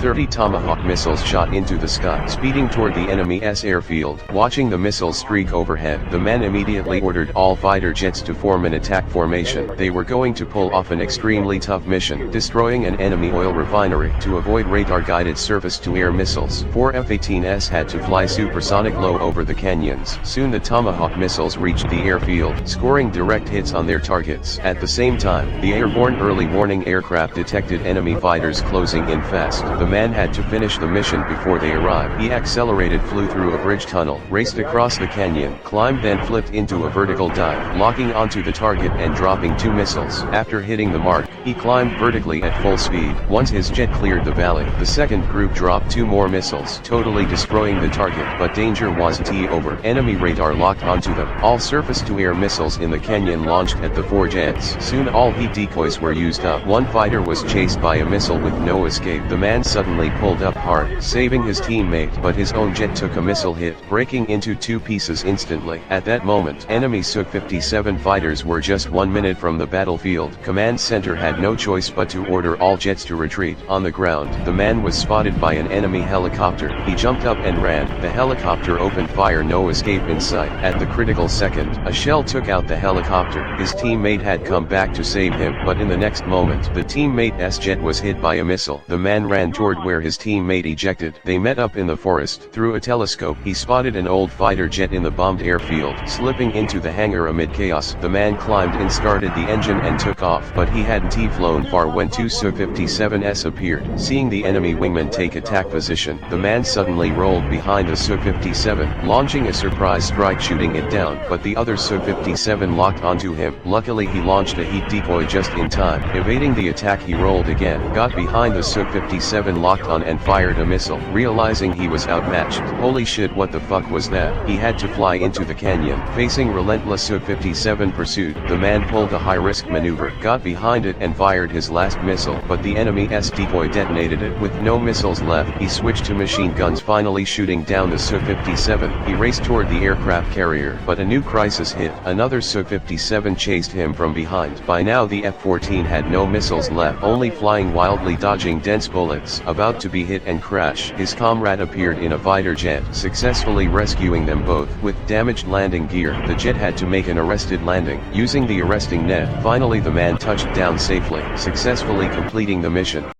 30 Tomahawk missiles shot into the sky, speeding toward the enemy's airfield. Watching the missiles streak overhead, the man immediately ordered all fighter jets to form an attack formation. They were going to pull off an extremely tough mission, destroying an enemy oil refinery. To avoid radar-guided surface-to-air missiles, 4 F-18s had to fly supersonic low over the canyons. Soon the Tomahawk missiles reached the airfield, scoring direct hits on their targets. At the same time, the airborne early warning aircraft detected enemy fighters closing in fast. The man had to finish the mission before they arrived. He accelerated, flew through a bridge tunnel, raced across the canyon, climbed, then flipped into a vertical dive, locking onto the target and dropping 2 missiles. After hitting the mark, he climbed vertically at full speed. Once his jet cleared the valley, the second group dropped 2 more missiles, totally destroying the target, but danger was over. Enemy radar locked onto them. All surface-to-air missiles in the canyon launched at the 4 jets. Soon all heat decoys were used up. One fighter was chased by a missile with no escape. The man suddenly pulled up hard, saving his teammate, but his own jet took a missile hit, breaking into 2 pieces instantly. At that moment, enemy Su-57 fighters were just 1 minute from the battlefield. Command center had no choice but to order all jets to retreat. On the ground, the man was spotted by an enemy helicopter. He jumped up and ran. The helicopter opened fire, no escape in sight. At the critical second, a shell took out the helicopter. His teammate had come back to save him, but in the next moment, the teammate's jet was hit by a missile. The man ran toward where his teammate ejected. They met up in the forest. Through a telescope, he spotted an old fighter jet in the bombed airfield. Slipping into the hangar amid chaos, the man climbed in, started the engine and took off, but he hadn't flown far when 2 Su-57s appeared. Seeing the enemy wingman take attack position, the man suddenly rolled behind the Su-57, launching a surprise strike, shooting it down, but the other Su-57 locked onto him. Luckily he launched a heat decoy just in time. Evading the attack, he rolled again, got behind the Su-57 locked on and fired a missile. Realizing he was outmatched, holy shit, what the fuck was that? He had to fly into the canyon. Facing relentless Su-57 pursuit, the man pulled a high-risk maneuver, got behind it and fired his last missile, but the enemy's decoy detonated it. With no missiles left, he switched to machine guns, finally shooting down the Su-57. He raced toward the aircraft carrier, but a new crisis hit. Another Su-57 chased him from behind. By now the F-14 had no missiles left, only flying wildly, dodging dense bullets. About to be hit and crash, his comrade appeared in a fighter jet, successfully rescuing them both. With damaged landing gear, the jet had to make an arrested landing, using the arresting net. Finally the man touched down safely, successfully completing the mission.